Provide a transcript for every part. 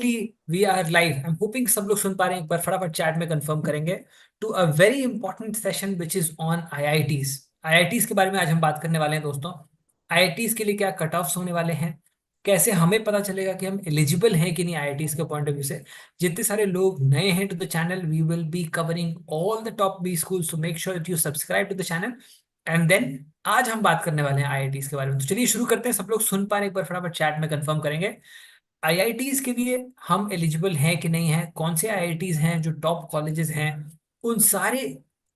We are live. I am hoping सब लोग सुन पा रहे हैं। एक बार फटाफट चैट में कंफर्म करेंगे to a very important session which is on IITs. IITs के बारे में आज हम बात करने वाले हैं दोस्तों। आईआईटीज के लिए क्या कट ऑफ्स होने वाले हैं, कैसे हमें पता चलेगा कि हम एलिजिबल हैं कि नहीं आईआईटीज के पॉइंट ऑफ व्यू से। जितने सारे लोग नए हैं to the channel, we will be covering all the top B schools, so make sure that you subscribe to the channel. And then आज हम बात करने वाले हैं आईआईटीज के बारे में। तो चलिए शुरू करते हैं। सब लोग सुन पा रहे हैं, एक बार फटाफट चैट में कंफर्म करेंगे आईआईटीज के लिए हम एलिजिबल हैं कि नहीं है, कौन से आईआईटीज हैं जो टॉप कॉलेजेस हैं। उन सारे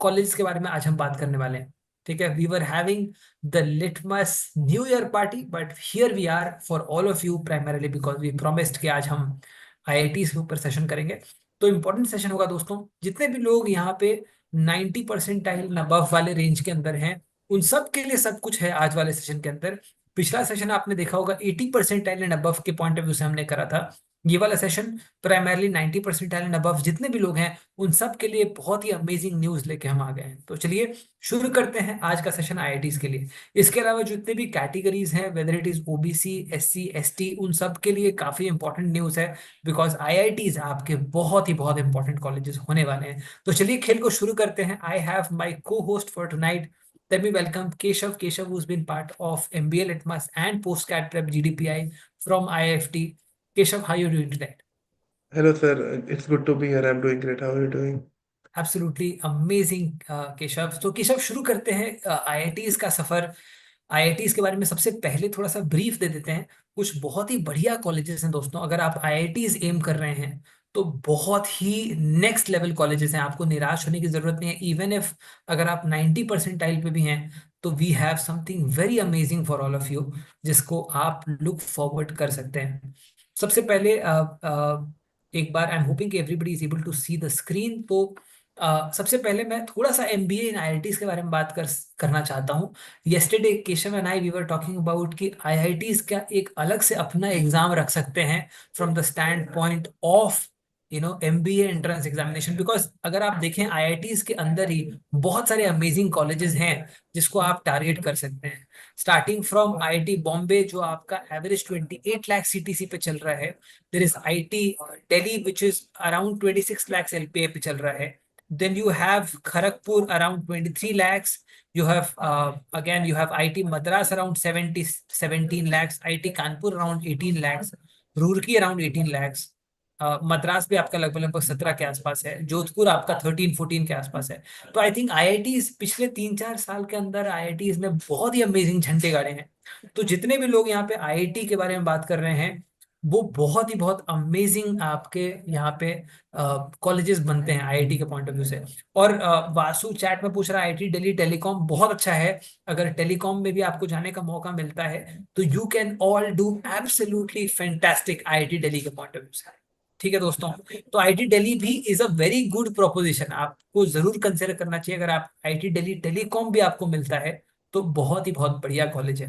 कॉलेजेस के बारे में आज हम बात करने वाले हैं। ठीक है, we were having the litmus new year party, but here we are for all of you primarily because we promised कि आज हम आईआईटीज के ऊपर सेशन करेंगे। तो इंपॉर्टेंट सेशन होगा दोस्तों। जितने भी लोग यहाँ पे 90% अबव वाले रेंज के अंदर हैं, उन सब के लिए सब कुछ है आज वाले सेशन के अंदर। पिछला सेशन आपने देखा होगा 80% एंड अबव के पॉइंट ऑफ व्यू से हमने करा था। ये वाला सेशन प्राइमरली 90% एंड अबव जितने भी लोग हैं उन सब के लिए बहुत ही अमेजिंग न्यूज लेके हम आ गए हैं। तो चलिए शुरू करते हैं आज का सेशन आईआईटीज के लिए। इसके अलावा जितने भी कैटेगरीज हैं, whether it is OBC, SC, ST, उन सब के लिए काफी इंपॉर्टेंट न्यूज है बिकॉज आईआईटीज आपके बहुत इंपॉर्टेंट कॉलेजेस होने वाले हैं। तो चलिए खेल को शुरू करते हैं। आई हैव माई को host for tonight. Let me welcome Keshav. Keshav, who's been part of MBA Litmus and Postcat Prep GDPI from IFT. Keshav, how are you doing today? Hello, sir. It's good to be here. I'm doing great. How are you doing? Absolutely amazing Keshav. तो केशव शुरू करते हैं IITs का सफर। IITs के बारे में सबसे पहले थोड़ा सा ब्रीफ दे देते हैं। कुछ बहुत ही बढ़िया कॉलेजेस हैं दोस्तों। अगर आप आईआईटीज एम कर रहे हैं तो बहुत ही नेक्स्ट लेवल कॉलेजेस हैं, आपको निराश होने की जरूरत नहीं है। इवन इफ अगर आप 90% पे भी हैं तो we have something very amazing for all of you जिसको आप लुक फॉरवर्ड कर सकते हैं। सबसे पहले एक बार I am hoping everybody is able to see the screen. तो सबसे पहले मैं थोड़ा सा एमबीए इन आईआईटीज के बारे में बात करना चाहता हूँ। Yesterday Keshav and I we were talking about कि आईआईटीज का एक अलग से अपना एग्जाम रख सकते हैं from the stand point of MBA entrance examination. Because अगर आप देखें आईआईटीज के अंदर ही बहुत सारे अमेजिंग कॉलेजेस हैं जिसको आप टारगेट कर सकते हैं। स्टार्टिंग फ्रॉम आईआईटी बॉम्बे जो आपका एवरेज 28 लाख सीटीसी पे चल रहा है। There is IT Delhi which is around 26 lakhs LPA पे चल रहा है। Then you have Kharagpur around 23 lakhs. You have again you have IT Madras around 17 lakhs. IT Kanpur around 18 lakhs. Roorkee around 18 lakhs. Madras भी आपका लगभग लगभग 17 के आसपास है। जोधपुर आपका 13-14 के आसपास है। तो आई थिंक आईआईटी पिछले 3-4 साल के अंदर आईआईटी में बहुत ही अमेजिंग झंडे गाड़े हैं। तो जितने भी लोग यहाँ पे आईआईटी के बारे में बात कर रहे हैं वो बहुत अमेजिंग आपके यहाँ पे कॉलेजेस बनते हैं आईआईटी के पॉइंट ऑफ व्यू से। और वासु चैट में पूछ रहा है आईआईटी दिल्ली टेलीकॉम बहुत अच्छा है। अगर टेलीकॉम में भी आपको जाने का मौका मिलता है तो you can all do absolutely fantastic IIT Delhi के पॉइंट ऑफ व्यू से। ठीक है दोस्तों। तो आईआईटी दिल्ली भी is a very good proposition, आपको जरूर कंसिडर करना चाहिए। अगर आप आईआईटी दिल्ली टेलीकॉम भी आपको मिलता है तो बहुत बढ़िया कॉलेज है।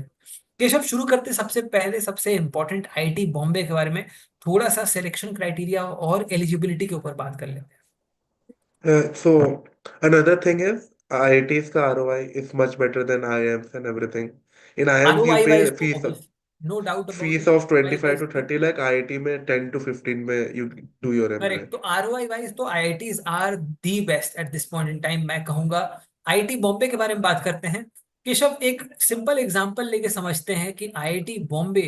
केशव शुरू करते सबसे पहले सबसे इंपॉर्टेंट आईआईटी बॉम्बे के बारे में थोड़ा सा सिलेक्शन क्राइटेरिया और एलिजिबिलिटी के ऊपर बात कर लेते So another thing is IIT's का ROI is much better than IIMs and everything. In हैं। IIMs you ROI pay wise तो fees obvious, no doubt about fees इट। of आरओआई 25 वाइज to तो 30 lakh. IIT में 10 to 15 में you do your MBA. Correct. तो ROI wise तो IITs are the best at this point in time मैं कहूंगा। IIT Bombay के बारे में बात करते हैं। केशव एक सिंपल एग्जांपल लेके समझते हैं कि आईआईटी बॉम्बे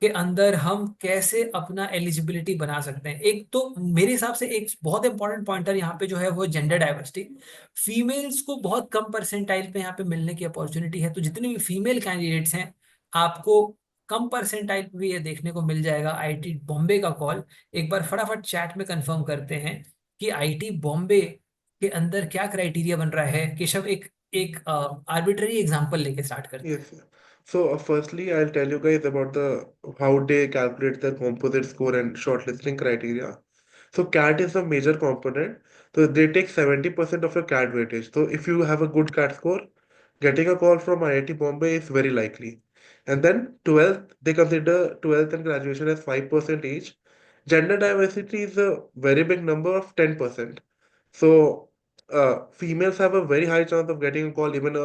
के अंदर हम कैसे अपना एलिजिबिलिटी बना सकते हैं। एक तो मेरे हिसाब से एक बहुत इंपॉर्टेंट पॉइंटर यहाँ पे जो है वो जेंडर डाइवर्सिटी। फीमेल्स को बहुत कम परसेंटाइल पे यहाँ पे मिलने की अपॉर्चुनिटी है। तो जितने भी फीमेल कैंडिडेट्स हैं आपको कम परसेंटाइल पे भी ये देखने को मिल जाएगा आईआईटी बॉम्बे का कॉल। एक बार फटाफट चैट में कंफर्म करते हैं कि आईटी बॉम्बे के अंदर क्या क्राइटेरिया बन रहा है। केशव एक एक आर्बिट्ररी एग्जांपल लेके स्टार्ट करते हैं। Yes. So firstly, I'll tell you guys about the how they calculate the composite score and shortlisting criteria. So CAT is a major component. So they take 70% of your CAT weightage. So if you have a good CAT score, getting a call from IIT Bombay is very likely. And then 12th, they consider 12th and graduation as 5% each. Gender diversity is a very big number of 10%. So females have a very high chance of getting a call even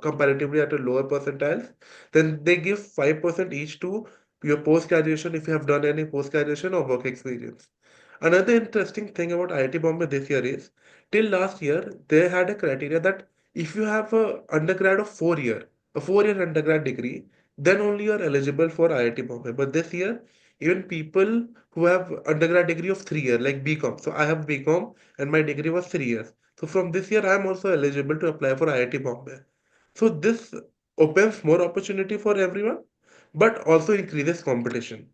comparatively at a lower percentiles. Then they give 5% each to your post graduation, if you have done any post graduation or work experience. Another interesting thing about IIT Bombay this year is, till last year, they had a criteria that if you have a undergrad of 4 year, a 4 year undergrad degree, then only you are eligible for IIT Bombay. But this year, even people who have undergrad degree of 3 year, like BCom. So I have BCom and my degree was 3 years. So from this year, I am also eligible to apply for IIT Bombay. So this opens more opportunity for everyone, but also increases competition.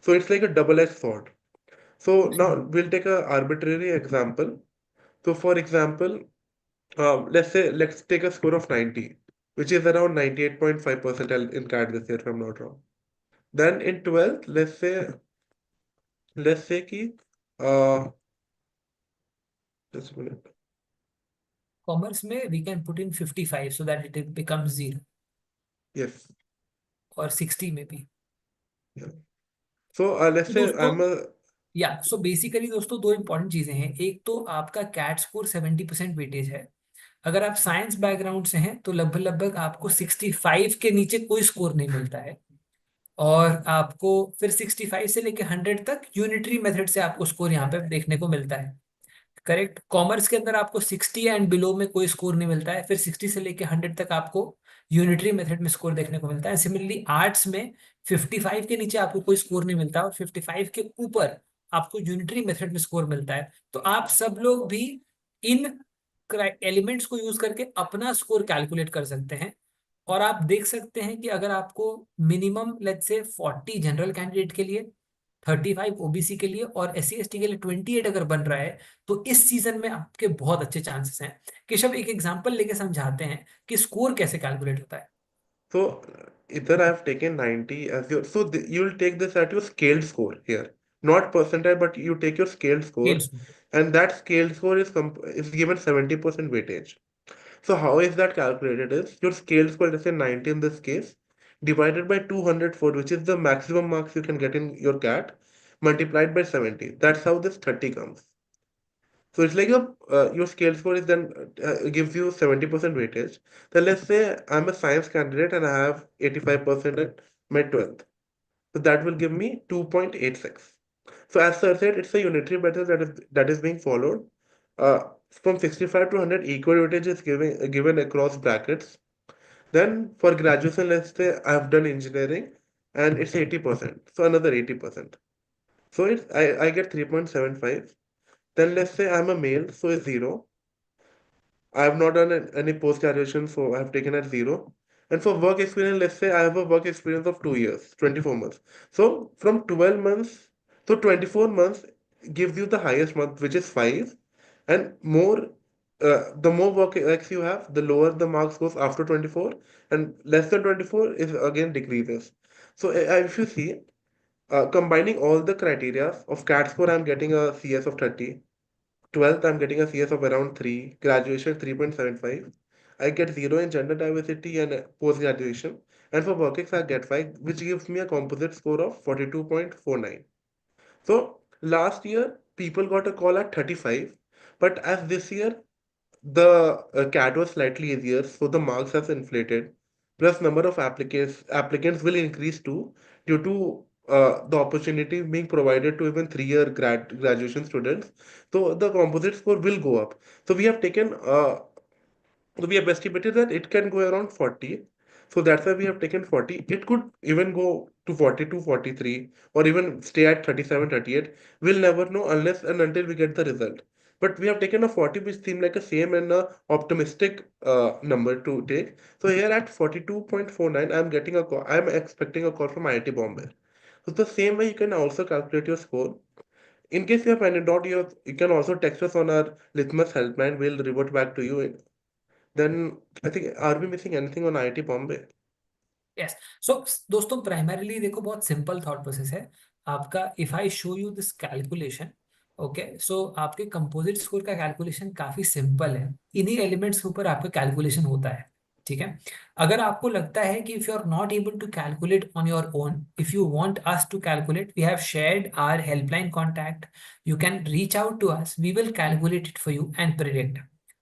So it's like a double-edged sword. So now Absolutely. we'll take a arbitrary example. So for example, let's take a score of 90, which is around 98.5% in CAT this year, if I'm not wrong. Then in 12th, let's say कि uh, just a minute. Commerce में we can put in 55 so that it becomes 0, Yes. और 60 में भी। Yeah. So let's तो say दोस्तों, I'm a या so basically दोस्तों दो इंपॉर्टेंट चीजें हैं। एक तो आपका कैट स्कोर 70% वेटेज है। अगर आप साइंस बैकग्राउंड से हैं तो लगभग लगभग आपको 65 के नीचे कोई स्कोर नहीं मिलता है। और आपको फिर 65 से लेके 100 तक यूनिटरी मेथड से आपको स्कोर यहाँ पे देखने को मिलता है। करेक्ट। कॉमर्स के अंदर आपको 60 एंड बिलो में कोई स्कोर नहीं मिलता है, फिर 60 से लेके 100 तक आपको यूनिटरी मेथड में स्कोर देखने को मिलता है। सिमिलरली आर्ट्स में 55 के नीचे आपको कोई स्कोर नहीं मिलता, और 55 के ऊपर आपको यूनिटरी मेथड में स्कोर मिलता है। तो आप सब लोग भी इन एलिमेंट्स को यूज करके अपना स्कोर कैलकुलेट कर सकते हैं। और आप देख सकते हैं कि अगर आपको minimum let's say 40 general candidate के लिए, 35 ओबीसी के लिए और एस सी एस टी के लिए 28 अगर बन रहा है, तो इस सीजन में आपके बहुत अच्छे चांसेस हैं। केशव एक एग्जांपल लेके समझाते हैं कि स्कोर कैसे कैलकुलेट होता है। So either I've taken 90 as your, so you'll take this at your scaled score here, not percentile, but you take your scaled scale score, score. and that scaled score is given 70% weightage. So how is that calculated? Is your scaled score, let's say 90 in this case, divided by 204, which is the maximum marks you can get in your CAT, multiplied by 70. That's how this 30 comes. So it's like your scale score is then gives you 70% weightage. Then let's say I'm a science candidate and I have 85% at my 12th. So that will give me 2.86. So as Sir said, it's a unitary method that is being followed. From 65 to 100, equal weightage is given across brackets. Then for graduation, let's say I've done engineering and it's 80%. So another 80%. So I get 3.75. Then let's say I'm a male, so it's 0. I have not done any post graduation, so I have taken at 0. And for work experience, let's say I have a work experience of 2 years, 24 months. So from 12 months to 24 months gives you the highest month, which is 5. And the more work X you have, the lower the marks goes after 24. And less than 24 is again decreases. So if you see, combining all the criteria of CAT score, I'm getting a CS of 30. 12th, I'm getting a CS of around 3, graduation 3.75. I get 0 in gender diversity and post graduation. And for workix, I get 5, which gives me a composite score of 42.49. So last year, people got a call at 35, but as this year, the CAT was slightly easier, so the marks has inflated. Plus, number of applicants will increase too, due to the opportunity being provided to even 3 year graduation students. So the composite score will go up. So we have estimated that it can go around 40. So that's why we have taken 40. It could even go to 42, 43, or even stay at 37, 38. We'll never know unless and until we get the result. But we have taken a 40, which seemed like a same and a optimistic number to take. So here at 42.49, I'm getting a call. I'm expecting a call from IIT Bombay. So the same way you can also calculate your score. In case you have any doubt, you can also text us on our Litmus helpline. We'll revert back to you. Then I think, are we missing anything on IIT Bombay? Yes. So दोस्तों primarily देखो बहुत simple thought process है आपका। If I show you this calculation, okay, so आपके composite score का calculation काफी simple है। इन्हीं एलिमेंट्स के ऊपर आपका कैलकुलेशन होता है। ठीक है। अगर आपको लगता है कि if you are not able to calculate on your own, if you want us to calculate, we have shared our helpline contact. You can reach out to us, we will calculate it for you and predict.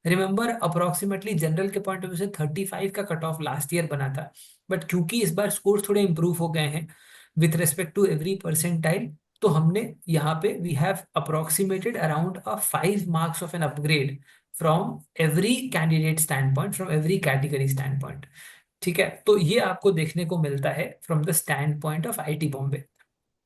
Remember approximately general के point of view से 35 का cut off last year बना था, but क्योंकि इस बार score थोड़े improve हो गए हैं, with respect to every percentile. तो हमने यहाँ पे we have approximated around 5 marks of an upgrade from every candidate stand point, from every category stand point. ठीक है, तो ये आपको देखने को मिलता है from the stand point of IIT Bombay.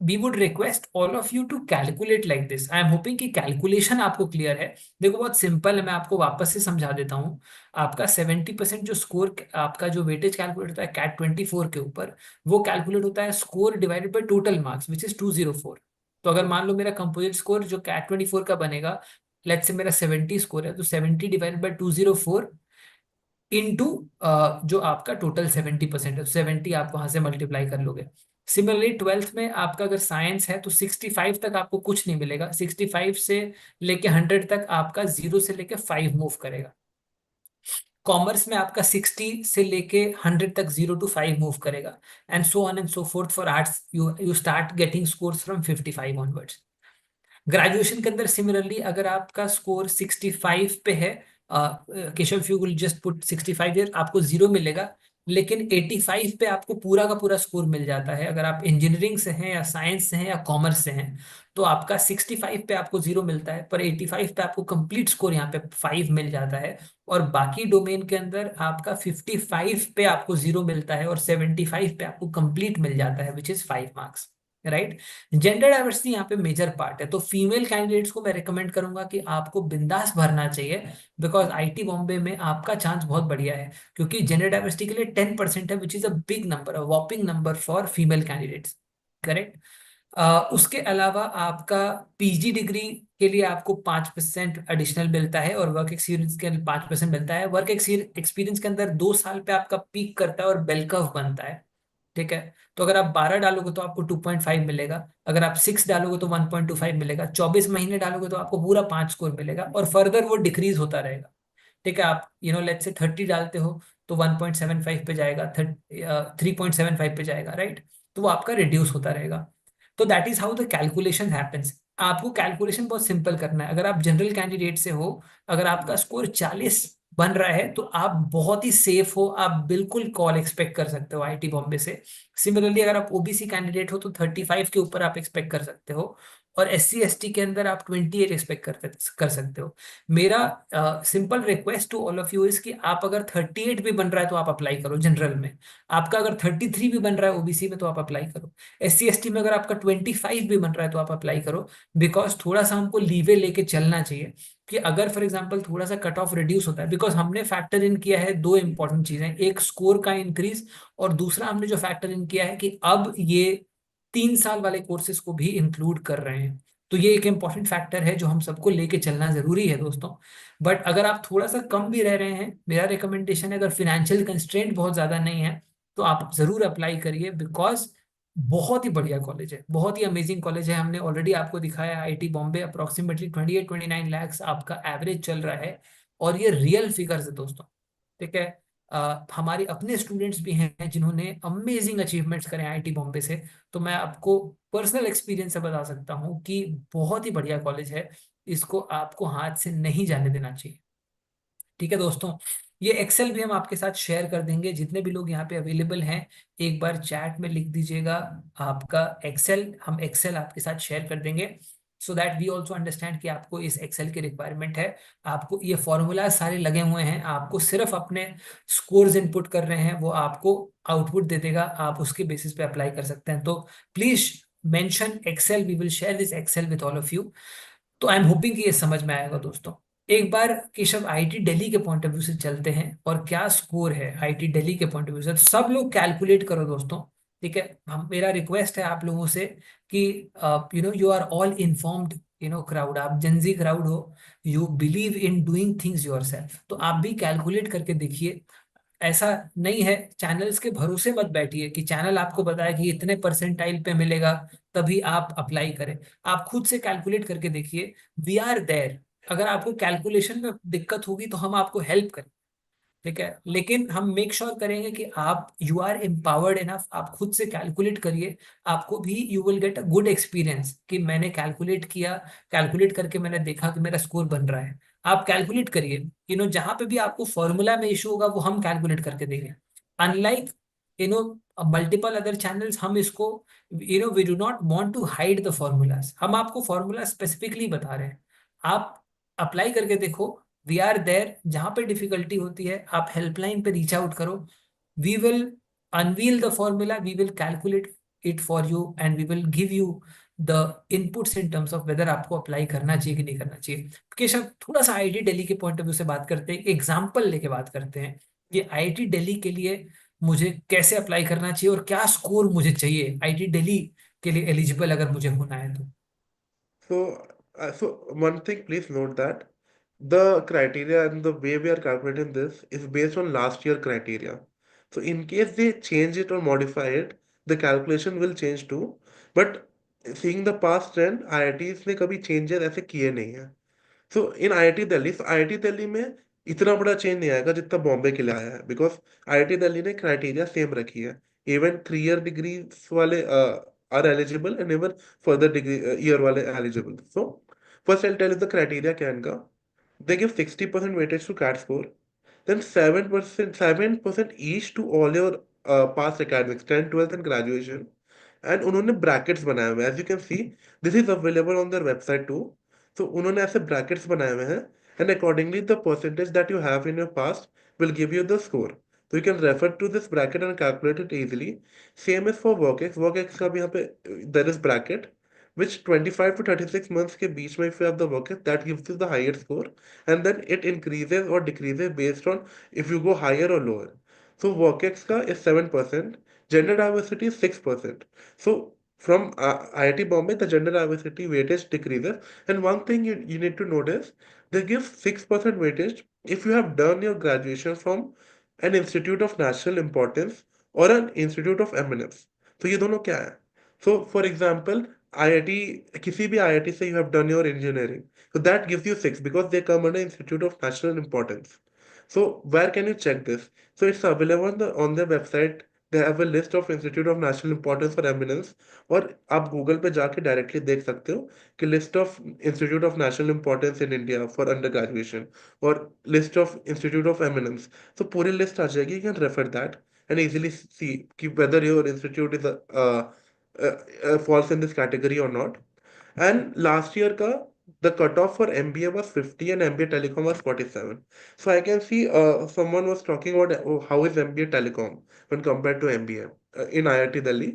We would request all of you to calculate like this. I am hoping कि कैलकुलेशन आपको क्लियर है। देखो बहुत सिंपल है, मैं आपको वापस से समझा देता हूँ। आपका 70% जो स्कोर, आपका जो वेटेज कैलकुलेट होता है कैट 24 के ऊपर, वो कैलकुलेट होता है score divided by total marks which is 204। तो अगर मान लो मेरा कंपोजिट स्कोर जो कैट 24 का बनेगा, लेट्स से मेरा 70 स्कोर है, तो 70 डिवाइडेड बाई 204 इंटू जो आपका टोटल 70% है, 70 आप वहां से मल्टीप्लाई कर लोगे। सिमिलरली ट्वेल्थ में आपका अगर साइंस है तो 65 तक आपको कुछ नहीं मिलेगा, 65 से लेके 100 तक आपका 0 से लेके 5 मूव करेगा। कॉमर्स में आपका 60 से लेके 100 तक 0 to 5 मूव करेगा, and so on and so fourth. For arts you you start getting scores from 55 onwards. Graduation के अंदर सिमिलरली अगर आपका स्कोर 65 पे है, Keshav, if you will just put 65 year, आपको 0 मिलेगा। लेकिन 85 पे आपको पूरा का पूरा स्कोर मिल जाता है। अगर आप इंजीनियरिंग से हैं या साइंस से हैं या कॉमर्स से हैं, तो आपका 65 पे आपको 0 मिलता है, पर 85 पे आपको कंप्लीट स्कोर यहाँ पे 5 मिल जाता है। और बाकी डोमेन के अंदर आपका 55 पे आपको 0 मिलता है और 75 पे आपको कंप्लीट मिल जाता है, which is 5 marks. Right. Gender diversity यहाँ पे मेजर पार्ट है, तो फीमेल कैंडिडेट्स को मैं रिकमेंड करूंगा कि आपको बिंदास भरना चाहिए, बिकॉज आईटी बॉम्बे में आपका चांस बहुत बढ़िया है, क्योंकि जेंडर डाइवर्सिटी के लिए 10% है, which is a big number, a whopping number for female candidates. Correct. उसके अलावा आपका पीजी डिग्री के लिए आपको 5% एडिशनल मिलता है, और वर्क एक्सपीरियंस के लिए 5% मिलता है। वर्क एक्सपीरियंस के अंदर 2 साल पे आपका पीक करता है और बेल कर्व बनता है। ठीक है। तो अगर आप 12 डालोगे तो आपको 2.5 मिलेगा, अगर आप 6 डालोगे तो 1.25 मिलेगा, 24 महीने डालोगे तो आपको पूरा 5 स्कोर मिलेगा, और फर्दर वो डिक्रीज होता रहेगा। ठीक है। आप लेट्स से 30 डालते हो तो 1.75 पे जाएगा, 3.75 पे जाएगा, राइट। तो वो आपका रिड्यूस होता रहेगा। तो that is how the calculation happens. आपको कैलकुलेशन बहुत सिंपल करना है। अगर आप जनरल कैंडिडेट से हो, अगर आपका स्कोर 40 बन रहा है, तो आप बहुत ही सेफ हो, आप बिल्कुल कॉल एक्सपेक्ट कर सकते हो आईटी बॉम्बे से। सिमिलरली अगर आप ओबीसी कैंडिडेट हो तो 35 के ऊपर आप एक्सपेक्ट कर सकते हो, और एससी एसटी के अंदर आप 28 एक्सपेक्ट कर सकते हो। मेरा simple request to all of you is कि आप अगर 38 भी बन रहा है तो आप अप्लाई करो जनरल में। आपका अगर 33 भी बन रहा है ओबीसी में तो आप अप्लाई करो। एससी एसटी में अगर आपका 25 भी बन रहा है तो आप अप्लाई करो, बिकॉज थोड़ा सा हमको लीवे लेके चलना चाहिए कि अगर फॉर एग्जांपल थोड़ा सा कट ऑफ रिड्यूस होता है, बिकॉज हमने फैक्टर इन किया है दो इंपॉर्टेंट चीजें, एक स्कोर का इंक्रीज, और दूसरा हमने जो फैक्टर इन किया है कि अब ये 3 साल वाले कोर्सेज को भी इंक्लूड कर रहे हैं। तो ये एक इंपॉर्टेंट फैक्टर है जो हम सबको लेके चलना जरूरी है दोस्तों। बट अगर आप थोड़ा सा कम भी रह रहे हैं, मेरा रिकमेंडेशन है, अगर फिनेंशियल कंस्ट्रेंट बहुत ज्यादा नहीं है, तो आप जरूर अप्लाई करिए, बिकॉज बहुत ही बढ़िया कॉलेज है, बहुत ही अमेजिंग कॉलेज है। हमने ऑलरेडी आपको दिखाया आईटी बॉम्बे अप्रोक्सीमेटली 28-29 लाख आपका एवरेज चल रहा है, और ये रियल फिगर्स है दोस्तों। ठीक है। हमारे अपने स्टूडेंट्स भी हैं जिन्होंने अमेजिंग अचीवमेंट्स करे आईटी बॉम्बे से। तो मैं आपको पर्सनल एक्सपीरियंस से बता सकता हूँ कि बहुत ही बढ़िया कॉलेज है, इसको आपको हाथ से नहीं जाने देना चाहिए। ठीक है दोस्तों। ये एक्सेल भी हम आपके साथ शेयर कर देंगे, जितने भी लोग यहाँ पे अवेलेबल हैं एक बार चैट में लिख दीजिएगा आपका एक्सेल, हम एक्सेल आपके साथ शेयर कर देंगे, so that we also understand कि आपको इस एक्सेल की रिक्वायरमेंट है। आपको ये फॉर्मूला सारे लगे हुए हैं, आपको सिर्फ अपने स्कोर्स इनपुट कर रहे हैं, वो आपको आउटपुट दे देगा, आप उसके बेसिस पे अप्लाई कर सकते हैं। तो please mention excel, we will share this excel with all of you. तो आई एम होपिंग कि ये समझ में आएगा दोस्तों। एक बार केशव आईटी दिल्ली के पॉइंट ऑफ व्यू से चलते हैं, और क्या स्कोर है आईटी दिल्ली के पॉइंट ऑफ व्यू से, तो सब लोग कैलकुलेट करो दोस्तों। ठीक है। हम मेरा रिक्वेस्ट है आप लोगों से कि you are all informed crowd, आप जनजी क्राउड हो, you believe in doing things yourself, तो आप भी कैलकुलेट करके देखिए। ऐसा नहीं है, चैनल्स के भरोसे मत बैठिए कि चैनल आपको बताया कि इतने परसेंटाइल पे मिलेगा तभी आप अप्लाई करें। आप खुद से कैलकुलेट करके देखिए, वी आर देयर। अगर आपको कैलकुलेशन में दिक्कत होगी तो हम आपको हेल्प करें। ठीक है, लेकिन हम मेक श्योर करेंगे कि आप यू आर एम्पावर्ड इनफ, आप खुद से कैलकुलेट करिए। आपको भी you will get a good experience कि मैंने कैलकुलेट किया, कैलकुलेट करके मैंने देखा कि मेरा स्कोर बन रहा है। आप कैलकुलेट करिए, जहां पे भी आपको फॉर्मूला में इशू होगा वो हम कैलकुलेट करके देंगे। अनलाइक मल्टीपल अदर चैनल्स, हम इसको we do not want to hide the formulas, हम आपको फॉर्मूला स्पेसिफिकली बता रहे हैं। आप अप्लाई करके देखो, वी आर देयर, जहां पे डिफिकल्टी होती है आप हेल्पलाइन पे रीच आउट करो, we will unveil the formula, we will calculate it for you and we will give you the inputs in terms of whether आपको अप्लाई करना चाहिए कि नहीं करना चाहिए। केशव, थोड़ा सा आईआईटी दिल्ली के पॉइंट ऑफ व्यू से बात करते हैं, एग्जाम्पल लेके बात करते हैं कि आईआईटी दिल्ली के लिए मुझे कैसे अप्लाई करना चाहिए और क्या स्कोर मुझे चाहिए आईआईटी दिल्ली के लिए एलिजिबल अगर मुझे होना है तो। So one thing, please note that the criteria and the way we are calculating this is based on last year criteria. So in case they change it or modify it, the calculation will change too. But seeing the past trend, IITs ने कभी changes ऐसे किए नहीं है। So in IIT Delhi, so IIT Delhi में इतना बड़ा change नहीं आएगा जितना बॉम्बे के लिए आया है, बिकॉज आईआईटी दिल्ली ने क्राइटेरिया सेम रखी है। इवन 3 ईयर डिग्री वाले are eligible and even further degree year वाले eligible. So first I tell you the criteria क्या है इनका। They give 60% weightage to CAT score, then 7% each to all your past academics, 10th 12th and graduation। And उन्होंने brackets बनाए हुए हैं, as you can see this is available on their website too. तो उन्होंने ऐसे ब्रैकेट्स बनाए हुए हैं, and accordingly the percentage that you have in your past will give you the score. तो you can refer to this bracket and calculate it easily. Same is for work ex का भी यहाँ पे there is bracket which 25 to 36 months के बीच में if you have the work that gives you the higher score, and then it increases or decreases based on if you go higher or lower. So workex का is 7%, gender diversity is 6%. So from IIT Bombay the gender diversity weightage decreases, and one thing you need to notice, they give 6% weightage if you have done your graduation from an institute of national importance or an institute of eminence। तो ये दोनों क्या है? So for example, IIT, किसी भी IIT से you have done your engineering, so that gives you 6 because they come under Institute of National Importance। So where can you check this? So it's available on their website। They have a list of Institute of National Importance for Eminence, और आप Google पे जाके directly देख सकते हो कि list of institute of national importance in India for under graduation और list of institute of eminence. तो पूरी लिस्ट आ जाएगी, you can refer that and easily see कि whether your institute is falls in this category or not। And last year ka the cutoff for MBA was 50 and MBA Telecom was 47। So I can see someone was talking about how is MBA Telecom when compared to MBA in IIT Delhi।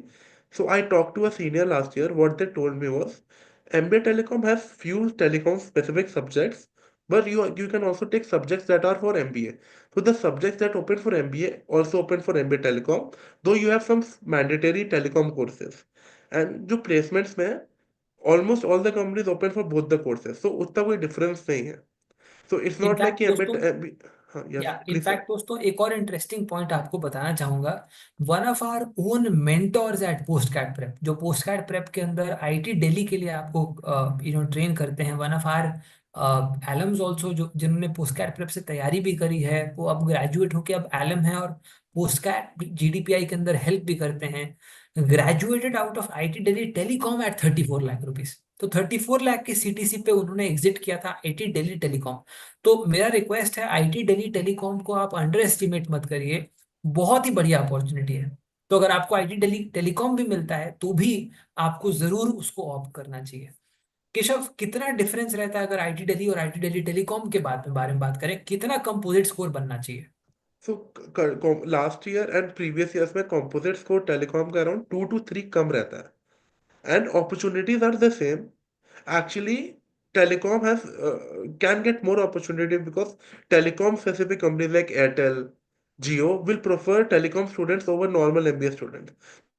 So I talked to a senior last year. What they told me was MBA Telecom has few telecom specific subjects, but you can also take subjects that are for MBA। So the subjects that open for MBA also open for MBA Telecom, though you have some mandatory telecom courses। And जो placements में है, almost all the companies open for both the courses, so उतना कोई difference नहीं है। So it's not like in fact कि दोस्तों, MBA. हाँ, या यस प्लीज सर। इनफैक्ट दोस्तों एक और इंटरेस्टिंग पॉइंट आपको बताना चाहूंगा। One of our own mentors at post CAT prep, जो पोस्ट कैट प्रेप के अंदर आईटी दिल्ली के लिए आपको ट्रेन करते हैं, one of our alums also, जो जिन्होंने पोस्ट कैट प्रेप से तैयारी भी करी है, वो अब ग्रेजुएट होके अब एलम है और पोस्ट कैट जीडीपीआई के अंदर हेल्प भी करते हैं, graduated out of IT Delhi telecom at 34 lakh rupees. तो 34 लाख की सीटीसी पे उन्होंने एग्जिट किया था आईटी दिल्ली टेलीकॉम। तो मेरा रिक्वेस्ट है, आईटी दिल्ली टेलीकॉम को आप अंडर एस्टिमेट मत करिए, बहुत ही बढ़िया अपॉर्चुनिटी है। तो अगर आपको आईटी दिल्ली टेलीकॉम भी मिलता है तो भी आपको जरूर उसको ऑप्ट करना चाहिए। केशव, कितना डिफरेंस रहता है अगर आईटी दिल्ली और आईटी दिल्ली टेलीकॉम के बारे में बात करें, कितना कंपोजिट स्कोर बनना चाहिए? So last year and previous years में composite स्कोर टेलीकॉम का अराउंड 2 to 3 कम रहता है, and opportunities are the same. Actually, telecom has can get more opportunity because telecom specific companies like Airtel, Jio will prefer telecom students over normal MBA students।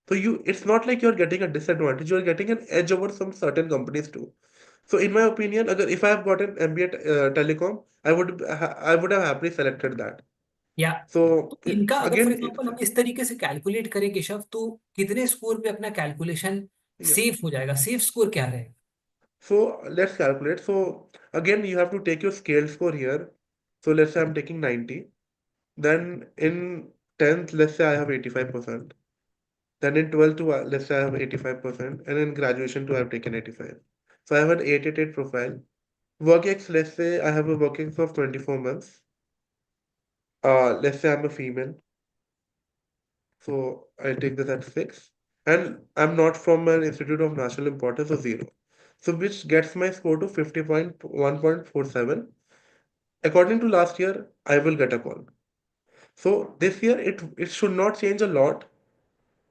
So it's not like you're getting a disadvantage, you're getting an edge over some certain companies too। So in my opinion, अगर if I have gotten MBA telecom, I would have happily selected that। या So तो इनका अगर for again, example हम इस तरीके से calculate करें केशव, तो कितने स्कोर पे अपना कैलकुलेशन yeah। सेफ हो जाएगा? सेफ स्कोर क्या रहेगा? So let's calculate। So again, you have to take your scale score here। So let's say I'm taking 90, then in 10th let's say I have 85%, then in 12th too, let's say I have 85%, and in graduation too I've taken 85। So I have an 888 profile। Work let's say I have a working of 24 months। Let's say I'm a female, So I'll take this at 6. And I'm not from an institute of national importance, or 0. So which gets my score to 50.1.47. According to last year, I will get a call. So this year it should not change a lot,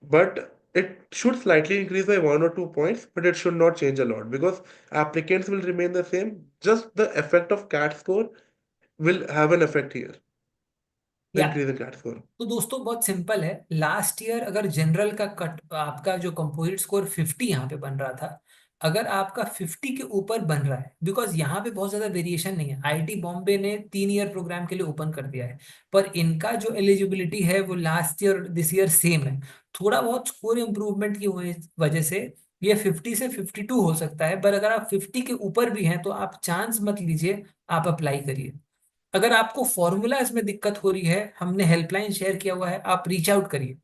but it should slightly increase by 1 or 2 points, but it should not change a lot because applicants will remain the same. Just the effect of CAT score will have an effect here, the या increase in CAT score. तो दोस्तों बहुत simple है, last year अगर general का cut आपका जो composite score 50 यहाँ पे बन रहा था, अगर आपका 50 के ऊपर बन रहा है, बिकॉज यहाँ पे बहुत ज्यादा वेरिएशन नहीं है, आईआईटी बॉम्बे ने 3 ईयर प्रोग्राम के लिए ओपन कर दिया है, पर इनका जो एलिजिबिलिटी है वो last year this year same है, थोड़ा बहुत स्कोर इंप्रूवमेंट की वजह से ये 50 से 52 हो सकता है, पर अगर आप 50 के ऊपर भी हैं तो आप चांस मत लीजिए, आप अप्लाई करिए। अगर आपको फॉर्मूलाज में दिक्कत हो रही है, हमने हेल्पलाइन शेयर किया हुआ है, आप रीच आउट करिए,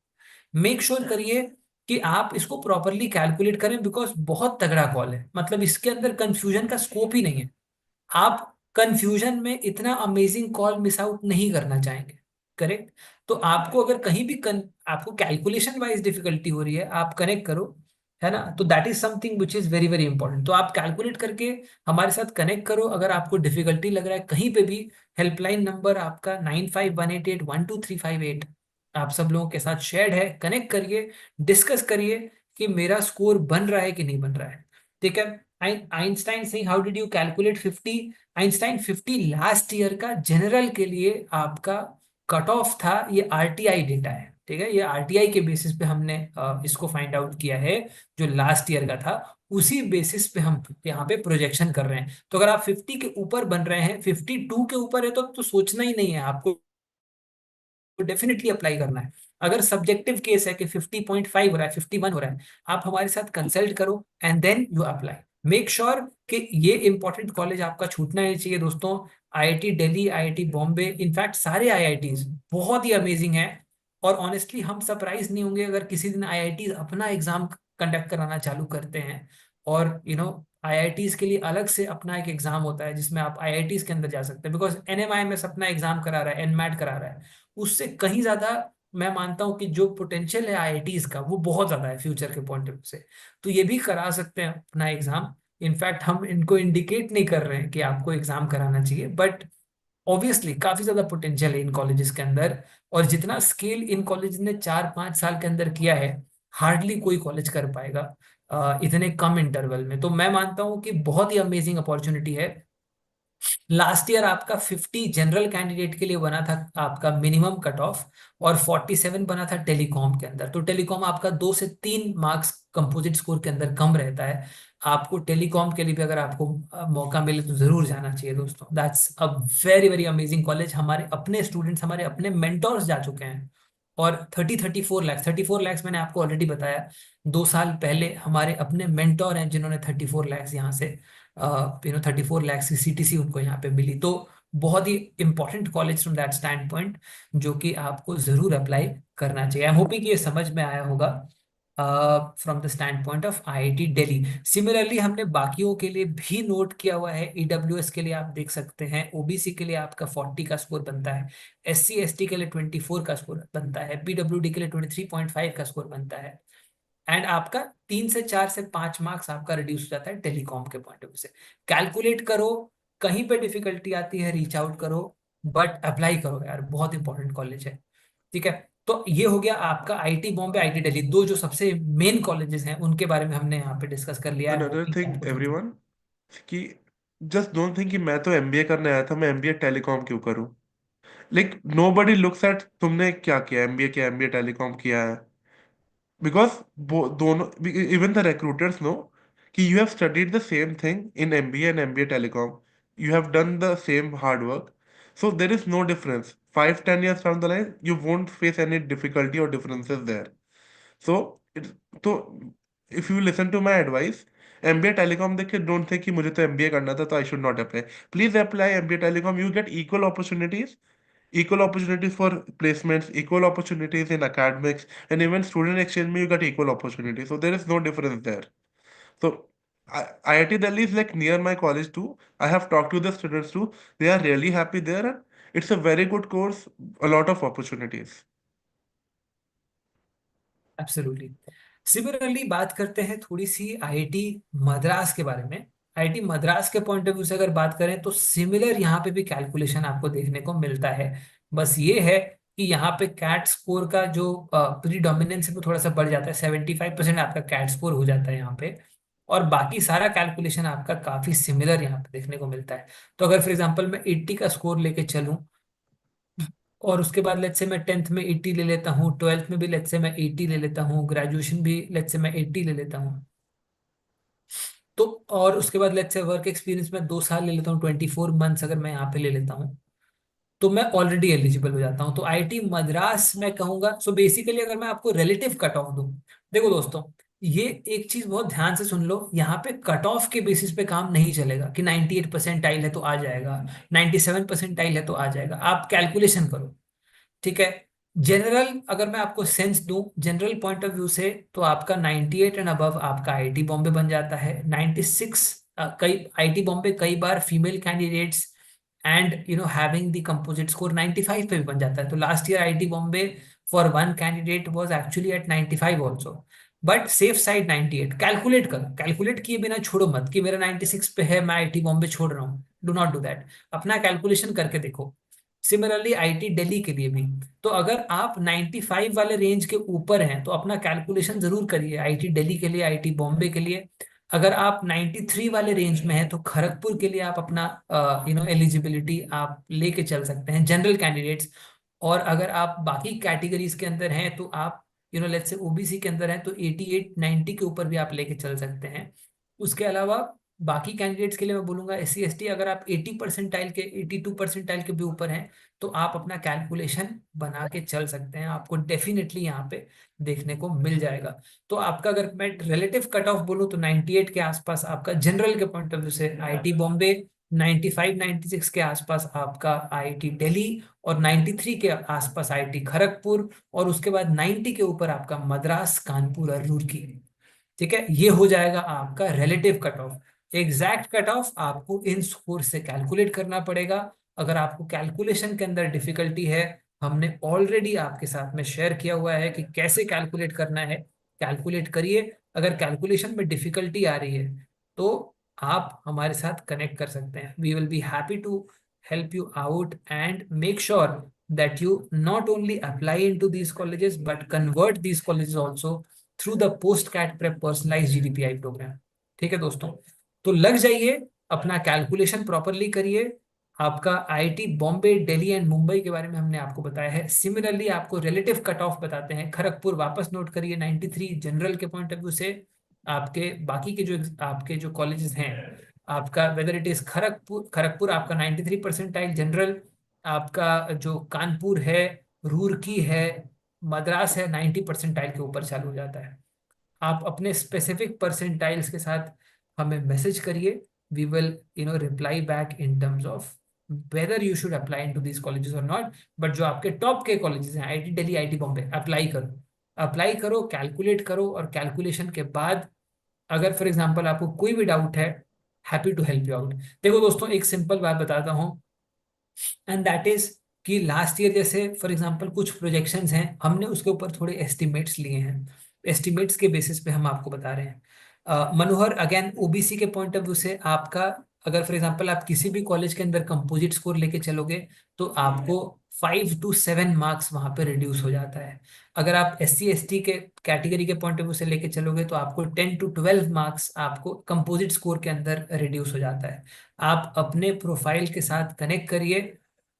मेक श्योर करिए कि आप इसको प्रॉपरली कैलकुलेट करें, बिकॉज बहुत तगड़ा कॉल है, मतलब इसके अंदर कंफ्यूजन का स्कोप ही नहीं है। आप कंफ्यूजन में इतना अमेजिंग कॉल मिस आउट नहीं करना चाहेंगे, करेक्ट? तो आपको अगर कहीं भी आपको कैलकुलेशन वाइज डिफिकल्टी हो रही है, आप कनेक्ट करो, है ना? तो that is something which is very very important, तो आप कैलकुलेट करके हमारे साथ कनेक्ट करो। अगर आपको डिफिकल्टी लग रहा है कहीं पे भी, हेल्पलाइन नंबर आपका 9518812358 आप सब लोगों के साथ शेयर्ड है, कनेक्ट करिए, डिस्कस करिए कि मेरा स्कोर बन रहा है कि नहीं बन रहा है, ठीक है? आइंस्टाइन से how did you calculate 50? Einstein 50 last year का जनरल के लिए आपका कट ऑफ था, ये आरटीआई डेटा है, ठीक है? ये आरटीआई के बेसिस पे हमने इसको फाइंड आउट किया है, जो लास्ट ईयर का था, उसी बेसिस पे हम यहाँ पे प्रोजेक्शन कर रहे हैं। तो अगर आप 50 के ऊपर बन रहे हैं, 52 के ऊपर है, तो सोचना ही नहीं है आपको, डेफिनेटली अप्लाई करना है। अगर सब्जेक्टिव केस है कि 50.5 हो रहा है, 51 हो रहा है, आप हमारे साथ कंसल्ट करो and then you apply. Make sure कि ये इंपॉर्टेंट कॉलेज आपका छूटना नहीं चाहिए दोस्तों। IIT Delhi, IIT Bombay, in fact सारे आईआईटीज बहुत ही अमेजिंग हैं, और ऑनेस्टली हम सरप्राइज नहीं होंगे अगर किसी दिन आईआईटी अपना एग्जाम कंडक्ट कराना चालू करते हैं। और आईआईटीज के लिए अलग से अपना एक एग्जाम होता है जिसमें आप आईआईटीज के अंदर जा सकते हैं, बिकॉज एनएमआईएमएस अपना एग्जाम करा रहा है, एनमैट करा रहा है, उससे कहीं ज्यादा मैं मानता हूं कि जो पोटेंशियल है आईआईटीज का वो बहुत ज्यादा है फ्यूचर के पॉइंट ऑफ व्यू से। तो ये भी करा सकते हैं अपना एग्जाम। इनफैक्ट हम इनको इंडिकेट नहीं कर रहे हैं कि आपको एग्जाम कराना चाहिए, बट ऑब्वियसली काफी ज्यादा पोटेंशियल है इन कॉलेजेस के अंदर, और जितना स्केल इन कॉलेज ने 4-5 साल के अंदर किया है, हार्डली कोई कॉलेज कर पाएगा इतने कम इंटरवल में। तो मैं मानता हूं कि बहुत ही अमेजिंग अपॉर्चुनिटी है। लास्ट ईयर आपका 50 जनरल कैंडिडेट के लिए बना था आपका मिनिमम कट ऑफ, और 47 बना था टेलीकॉम के अंदर। तो टेलीकॉम आपका 2 से 3 मार्क्स कंपोजिट स्कोर के अंदर कम रहता है। आपको टेलीकॉम के लिए भी अगर आपको मौका मिले तो जरूर जाना चाहिए दोस्तों। That's a very very amazing college. हमारे अपने स्टूडेंट्स, हमारे अपने मेंटोर्स जा चुके हैं, और 34 लाख, 34 लाख मैंने आपको ऑलरेडी बताया, 2 साल पहले हमारे अपने मेंटोर हैं जिन्होंने 34 लाख यहाँ से 34 लाख की सीटीसी उनको यहाँ पे मिली। तो बहुत ही important college from that standpoint, जो कि आपको जरूर अप्लाई करना चाहिए। आई होपिंग कि ये समझ में आया होगा from the stand point of IIT Delhi. Similarly हमने बाकियों के लिए भी नोट किया हुआ है, ईडब्ल्यूएस के लिए आप देख सकते हैं, ओबीसी के लिए आपका 40 का स्कोर बनता है, एससी एसटी के लिए 24 का स्कोर बनता है, पीडब्ल्यूडी के लिए 23.5 का स्कोर बनता है, एंड आपका 3 से 4 से 5 मार्क्स आपका रिड्यूस हो जाता है टेलीकॉम के पॉइंट ऑफ व्यू से। कैलकुलेट करो, कहीं पे डिफिकल्टी आती है रीच आउट करो, बट अप्लाई करो यार, बहुत इंपॉर्टेंट कॉलेज है, ठीक है? तो ये हो गया आपका आईटी बॉम्बे, आईटी दिल्ली, दो जो सबसे मेन कॉलेजेस हैं उनके बारे में हमने यहाँ पे डिस्कस कर लिया है, Another होपिंग thing, आपको समझ। everyone, कि जस्ट डोंट थिंक कि मैं तो एमबीए करने आया था, मैं एमबीए टेलीकॉम क्यों करूं? Like nobody looks at तुमने क्या किया, एमबीए किया, एमबीए टेलीकॉम किया है, बिकॉज दोनों, इवन द रिक्रूटर्स नो कि you have studied the same thing in MBA and MBA telecom, you have done the same hard work, so there is no difference. 5-10 years down the line you won't face any difficulty or differences there. So it, तो if you listen to my advice, MBA telecom देख के don't think कि मुझे तो MBA करना था तो I should not apply. Please apply MBA telecom, you get equal opportunities for placements, equal opportunities in academics, and even student exchange में you get equal opportunities. So there is no difference there. So IIT Delhi is like near my college too. I have talked to the students too. They are really happy there. And it's a very good course, a lot of opportunities. Absolutely. Similarly बात करते हैं थोड़ी सी IIT Madras के बारे में। IIT Madras के point of view से अगर बात करें तो सिमिलर यहाँ पे भी कैलकुलेशन आपको देखने को मिलता है। बस ये है कि यहाँ पे कैट स्कोर का जो प्रीडोमिनेंस है वो थोड़ा सा बढ़ जाता है, 75% आपका कैट स्कोर हो जाता है यहाँ पे। और बाकी सारा कैलकुलेशन आपका काफी सिमिलर यहाँ पे देखने को मिलता है। तो अगर फॉर एग्जांपल मैं 80 का स्कोर लेके चलूं, और उसके बाद लेट्स से मैं 10th में 80 ले लेता हूँ, 12th में भी लेट्स से मैं 80 ले लेता हूँ, ग्रेजुएशन भी लेट्स से मैं 80 ले लेता हूँ, तो और उसके बाद लेट्स से वर्क एक्सपीरियंस में 2 साल ले लेता हूँ, 24 मंथ्स अगर मैं यहाँ पे ले लेता हूँ, तो मैं ऑलरेडी एलिजिबल हो जाता हूँ। तो आईआईटी मद्रास मैं कहूंगा, सो बेसिकली अगर मैं आपको रिलेटिव कट ऑफ दूं, देखो दोस्तों, ये एक चीज बहुत ध्यान से सुन लो, यहाँ पे कट ऑफ के बेसिस पे काम नहीं चलेगा कि 98 परसेंटाइल है तो आ जाएगा, 97 परसेंटाइल है तो आ जाएगा। आप कैलकुलेशन करो, ठीक है। जनरल अगर मैं आपको सेंस दूं, जनरल पॉइंट ऑफ व्यू से, तो आपका 98 एंड अबव आपका आईआईटी बॉम्बे बन जाता है। 96 कई आईआईटी बॉम्बे कई बार female candidates and having the composite score 95 पे भी बन जाता है। तो last year IIT Bombay for one candidate was actually at 95 also, but safe side 98। Calculate करो, कैलकुलेट किए बिना छोड़ो मत कि मेरा 96 पे है मैं आईआईटी बॉम्बे छोड़ रहा हूँ, डू नॉट डू दैट। अपना कैलकुलेशन करके देखो। सिमिलरली आईटी दिल्ली के लिए भी, तो अगर आप 95 वाले रेंज के ऊपर हैं तो अपना कैलकुलेशन जरूर करिए आईटी दिल्ली के लिए, आईटी बॉम्बे के लिए। अगर आप 93 वाले रेंज में हैं तो खड़गपुर के लिए आप अपना एलिजिबिलिटी आप लेके चल सकते हैं, जनरल कैंडिडेट्स। और अगर आप बाकी कैटेगरीज के अंदर हैं तो आप लेट्स से ओबीसी के अंदर हैं तो 88 90 के ऊपर भी आप लेके चल सकते हैं। उसके अलावा बाकी कैंडिडेट्स के लिए मैं बोलूंगा एस सी एस टी, अगर आप 80 परसेंटाइल के 82 परसेंटाइल के भी ऊपर हैं तो आप अपना कैलकुलेशन बना के चल सकते हैं, आपको डेफिनेटली यहाँ पे देखने को मिल जाएगा। तो आपका अगर मैं रिलेटिव कट ऑफ बोलूँ तो 98 के आसपास आपका जनरल के पॉइंट ऑफ व्यू से आईटी बॉम्बे, 95 96 के आसपास आपका आईआईटी दिल्ली, और 93 के आसपास आईआईटी खड़गपुर, और उसके बाद 90 के ऊपर आपका मद्रास, कानपुर और रुड़की। ठीक है, ये हो जाएगा आपका relative cut off. Exact cut off आपको इन स्कोर से कैलकुलेट करना पड़ेगा। अगर आपको कैलकुलेशन के अंदर डिफिकल्टी है, हमने ऑलरेडी आपके साथ में शेयर किया हुआ है कि कैसे कैलकुलेट करना है, कैलकुलेट करिए। अगर कैलकुलेशन में डिफिकल्टी आ रही है तो आप हमारे साथ कनेक्ट कर सकते हैं, we will be happy to help you out and make sure that you not only apply into these colleges but convert these colleges also through the post CAT prep personalize GDPI program. ठीक है दोस्तों, तो लग जाइए, अपना calculation properly करिए। आपका IIT Bombay, Delhi and Mumbai के बारे में हमने आपको बताया है। सिमिलरली आपको रिलेटिव कट ऑफ बताते हैं। खड़गपुर वापस नोट करिए 93 जनरल के पॉइंट ऑफ व्यू से। आपके बाकी के जो आपके जो कॉलेजेस हैं, आपका whether it is Kharagpur, Kharagpur आपका 93 परसेंटाइल जनरल, आपका जो कानपुर है, रूरकी है, मद्रास है, 90 परसेंटाइल के ऊपर चालू हो जाता है। आप अपने स्पेसिफिक परसेंटाइल्स के साथ हमें मैसेज करिए, we will reply back in terms of whether you should apply in to these colleges और नॉट। बट जो आपके टॉप के कॉलेजेस हैं, IIT Delhi, IIT Bombay, apply करो, अप्लाई करो, कैलकुलेट करो, और कैलकुलेशन के बाद अगर फॉर एग्जाम्पल आपको कोई भी डाउट है, happy to help you out. देखो दोस्तों, एक सिंपल बात बताता हूँ, एंड दैट इज कि लास्ट ईयर जैसे फॉर एग्जांपल कुछ प्रोजेक्शंस हैं, हमने उसके ऊपर थोड़े एस्टिमेट्स लिए हैं, एस्टिमेट्स के बेसिस पे हम आपको बता रहे हैं। मनोहर, अगेन ओबीसी के पॉइंट ऑफ व्यू से आपका, अगर फॉर एग्जांपल आप किसी भी कॉलेज के अंदर कंपोजिट स्कोर लेके चलोगे तो आपको 5 to 7 मार्क्स वहां पे रिड्यूस हो जाता है। अगर आप एस सी एस टी के कैटेगरी के पॉइंट ऑफ व्यू से लेके चलोगे तो आपको 10 to 12 मार्क्स आपको कंपोजिट स्कोर के अंदर रिड्यूस हो जाता है। आप अपने प्रोफाइल के साथ कनेक्ट करिए,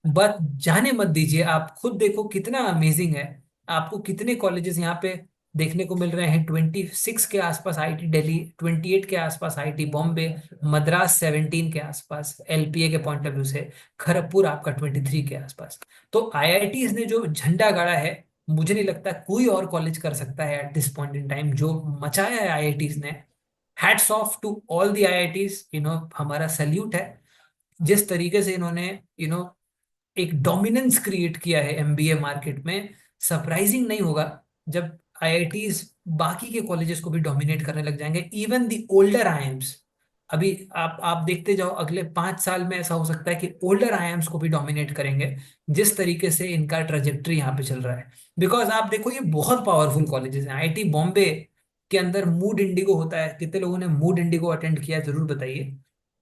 बस जाने मत दीजिए, आप खुद देखो कितना अमेजिंग है। आपको कितने कॉलेजेस यहाँ पे देखने को मिल रहे हैं, 26 के आसपास आईआईटी दिल्ली, 28 के आसपास आईआईटी बॉम्बे, मद्रास 17 के आसपास एलपीए के पॉइंट ऑफ व्यू से, खड़गपुर आपका 23 के आसपास। तो आईआईटी ने जो झंडा गाड़ा है, मुझे नहीं लगता कोई और कॉलेज कर सकता है at this point in time, जो मचाया है आईआईटी ने। Hats off to all the IITs, हमारा सल्यूट है। जिस तरीके से इन्होंने एक डोमिनेंस क्रिएट किया है एमबीए मार्केट में, सरप्राइजिंग नहीं होगा जब आईआईटीज बाकी के कॉलेजेस को भी डोमिनेट करने लग जाएंगे, इवन द ओल्डर आईएम्स। अभी आप देखते जाओ, अगले 5 साल में ऐसा हो सकता है कि ओल्डर आईआईएम्स को भी डोमिनेट करेंगे, जिस तरीके से इनका ट्रेजेक्टरी यहाँ पे चल रहा है। बिकॉज आप देखो, ये बहुत पावरफुल कॉलेजेस हैं। आईआईटी बॉम्बे के अंदर मूड इंडिगो होता है। कितने लोगों ने मूड इंडिगो अटेंड किया है, जरूर बताइए।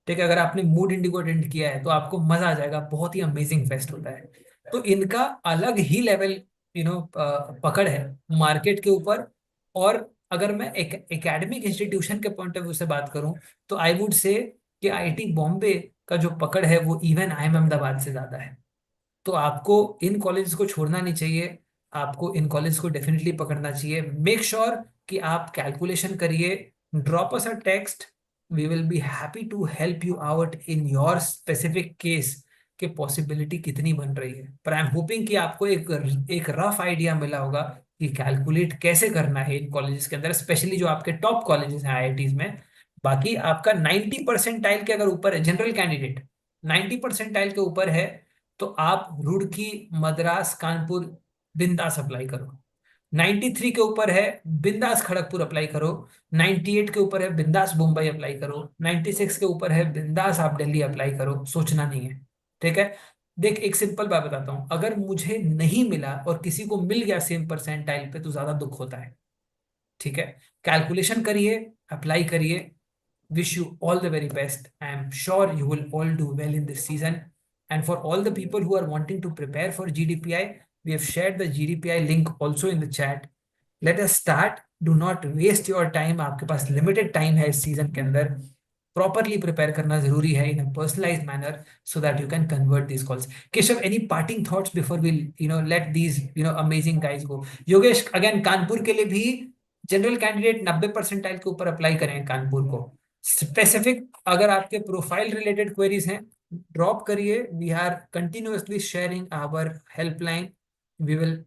ठीक है, अगर आपने मूड इंडिगो अटेंड किया है तो आपको मजा आ जाएगा, बहुत ही अमेजिंग फेस्ट होता है। तो इनका अलग ही लेवल पकड़ है मार्केट के ऊपर। और अगर मैं एक एकेडमिक इंस्टीट्यूशन के पॉइंट ऑफ व्यू से बात करूं, तो आई वुड से कि आईआईटी बॉम्बे का जो पकड़ है वो इवन आईएम अहमदाबाद से ज्यादा है। तो आपको इन कॉलेज को छोड़ना नहीं चाहिए, आपको इन कॉलेज को डेफिनेटली पकड़ना चाहिए। मेक श्योर कि आप कैलकुलेशन करिए, drop us a text, we will be happy to help you out in your specific case कि पॉसिबिलिटी कितनी बन रही है। पर आई एम होपिंग कि आपको एक एक रफ आइडिया मिला होगा कि कैलकुलेट कैसे करना है इन कॉलेजेस के अंदर, स्पेशली जो आपके टॉप कॉलेजेस हैं आईआईटीज में। बाकी आपका 90 परसेंटाइल के अगर ऊपर है, जनरल कैंडिडेट 90 परसेंटाइल के ऊपर है, तो आप रुड़की, मद्रास, कानपुर बिंदास अप्लाई करो। 93 के ऊपर है, बिंदास खड़गपुर अप्लाई करो। 98 के ऊपर है, बिंदास मुंबई अप्लाई करो। 96 के ऊपर है, बिंदास आप दिल्ली अप्लाई करो, सोचना नहीं है। ठीक है। देख, एक सिंपल बात बताता हूं, अगर मुझे नहीं मिला और किसी को मिल गया सेम परसेंटाइल पे, तो ज्यादा दुख होता है। ठीक है। कैलकुलेशन करिए, अप्लाई करिए। Wish you all the very best. I am sure you will all do well in this season. And for all the people who are wanting to prepare for GDPI, we have shared the GDPI link also in the chat. Let us start. Do not waste your time. आपके पास limited time है इस season के अंदर। Properly prepare करना जरूरी है in a personalized manner so that you can convert these calls. Keshav, any parting thoughts before we let these amazing guys go? Yogesh, again Kanpur के लिए भी जनरल कैंडिडेट 90 परसेंटाइल के ऊपर अप्लाई करें कानपुर को। स्पेसिफिक अगर आपके प्रोफाइल रिलेटेड क्वेरीज हैं, ड्रॉप करिए। We are continuously sharing our helpline. We will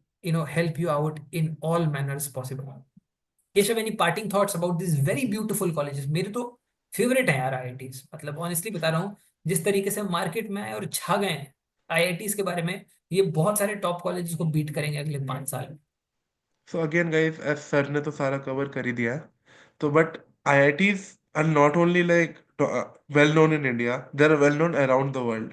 help you out in all manners possible. Keshav, any parting thoughts about this very beautiful colleges? मेरे तो फेवरेट है यार आईआईटीज, मतलब ऑनेस्टली बता रहा हूँ, जिस तरीके से मार्केट में आए और छा गए हैं आईआईटीज के बारे में, ये बहुत सारे टॉप कॉलेजेस को बीट करेंगे अगले 5 साल में। So again, guys, as sir ने तो सारा कवर कर ही दिया है, तो but IITs are not only like well known in India, they are well known around the world.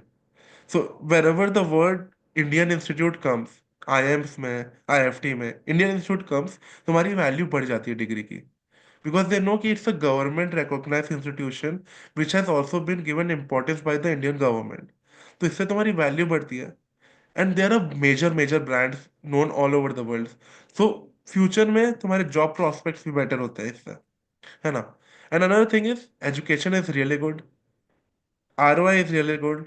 So wherever the word Indian Institute comes, IIMs में, IFT में, Indian Institute comes, तुम्हारी वैल्यू बढ़ जाती है डिग्री की, because they know कि it's a government recognized institution which has also been given importance by the Indian government. तो इससे तुम्हारी वैल्यू बढ़ती है, and there are major major brands known all over the world. So future में तुम्हारे job prospects भी better होते हैं इससे, है ना? And another thing is education is really good, ROI is really good.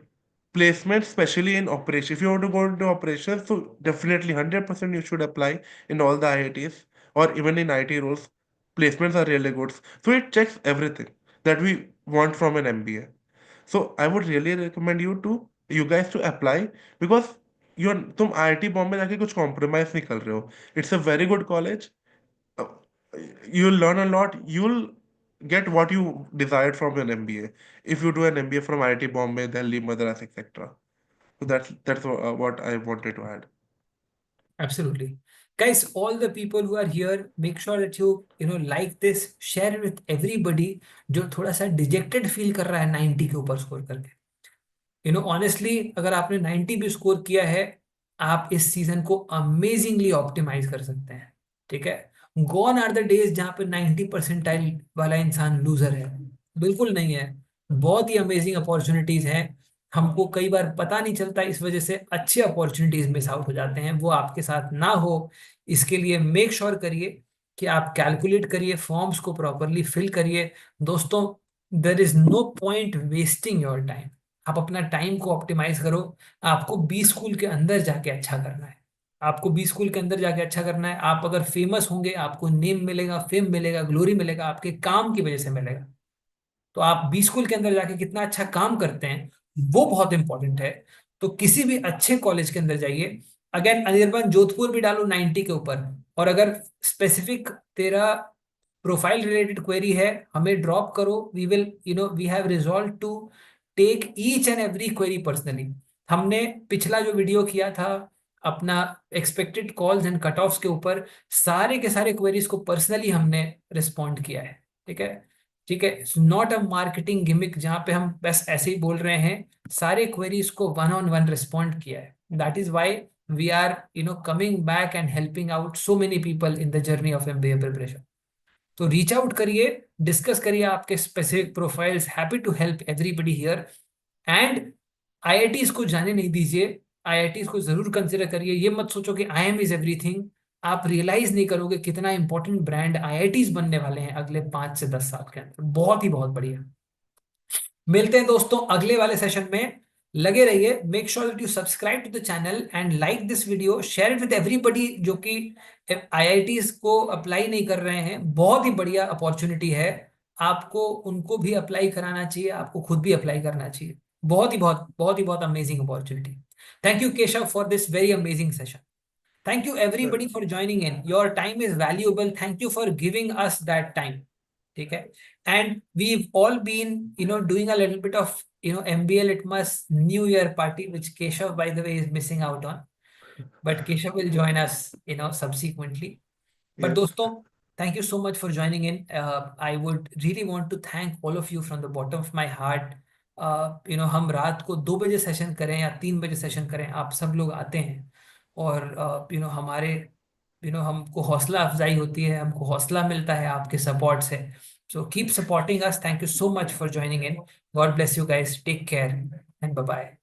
Placement, especially in operation. If you want to go into operations, so definitely 100% you should apply in all the IITs or even in IT roles. Placements are really good. So it checks everything that we want from an MBA. So I would really recommend you guys to apply because तुम IIT Bombay जाके कुछ compromise नहीं कर रहे हो. It's a very good college. uh, you'll learn a lot. You'll get what you desired from an MBA. If you do an MBA from IIT Bombay, Delhi, Madras, etc. So that's what I wanted to add. Absolutely. Guys, all the people who are here, make sure that you like this, share it with everybody जो थोड़ा सा dejected feel कर रहा है 90 के ऊपर score करके। Honestly, अगर आपने 90 भी स्कोर किया है, आप इस सीजन को अमेजिंगली ऑप्टिमाइज कर सकते हैं। ठीक है। गॉन आर द डेज जहां पे 90 परसेंटाइल वाला इंसान लूजर है। बिल्कुल नहीं है। बहुत ही अमेजिंग अपॉर्चुनिटीज हैं। हमको कई बार पता नहीं चलता, इस वजह से अच्छे अपॉर्चुनिटीज मिस आउट हो जाते हैं। वो आपके साथ ना हो, इसके लिए मेक श्योर करिए कि आप कैलकुलेट करिए, फॉर्म्स को प्रॉपरली फिल करिए। दोस्तों, there is no point wasting your time. आप अपना टाइम को ऑप्टिमाइज करो। आपको बी स्कूल के अंदर जाके अच्छा करना है। आपको बी स्कूल के अंदर जाके अच्छा करना है। आप अगर फेमस होंगे, आपको नेम मिलेगा, फेम मिलेगा, ग्लोरी मिलेगा, आपके काम की वजह से मिलेगा। तो आप बी स्कूल के अंदर जाके कितना अच्छा काम करते हैं, वो बहुत इंपॉर्टेंट है। तो किसी भी अच्छे कॉलेज के अंदर जाइए। अगेन, अनिर्बान, जोधपुर भी डालो 90 के ऊपर। और अगर स्पेसिफिक तेरा प्रोफाइल रिलेटेड क्वेरी है, हमें ड्रॉप करो। We will we have resolve to take each and every query personally. हमने पिछला जो वीडियो किया था अपना expected calls and cut offs के ऊपर, सारे के सारे क्वेरीज को पर्सनली हमने रिस्पॉन्ड किया है। ठीक है। ठीक है, it's not a marketing gimmick जहां पे हम बस ऐसे ही बोल रहे हैं, सारे क्वेरीज को वन ऑन वन रिस्पॉन्ड किया है। That is why we are coming back and helping out so many people in the journey of MBA preparation. तो रीच आउट करिए, डिस्कस करिए आपके specific profiles, happy to help everybody here. And IITs को जाने नहीं दीजिए, IITs को जरूर कंसिडर करिए। ये मत सोचो कि आई एम इज एवरीथिंग। आप रियलाइज नहीं करोगे कितना इंपॉर्टेंट ब्रांड आईआईटीज बनने वाले हैं अगले 5 से 10 साल के अंदर। बहुत ही बहुत बढ़िया। मिलते हैं दोस्तों अगले वाले सेशन में। लगे रहिए। Make sure that you subscribe to the channel and like this video, share it with everybody जो कि आईआईटीज को अप्लाई नहीं कर रहे हैं। बहुत ही बढ़िया अपॉर्चुनिटी है, आपको उनको भी अप्लाई कराना चाहिए, आपको खुद भी अप्लाई करना चाहिए। बहुत ही बहुत amazing opportunity. Thank you Keshav for this very amazing session. Thank you everybody for joining in. Your time is valuable. Thank you for giving us that time. ठीक है, and we've all been doing a little bit of MBA Litmus New Year party, which Keshav by the way is missing out on, but Keshav will join us subsequently. But Yes. दोस्तों, thank you so much for joining in. I would really want to thank all of you from the bottom of my heart. हम रात को 2 बजे session करें या 3 बजे session करें, आप सब लोग आते हैं और हमारे हमको हौसला अफजाई होती है, हमको हौसला मिलता है आपके सपोर्ट से। So keep supporting us. Thank you so much for joining in. God bless you guys, take care and bye bye.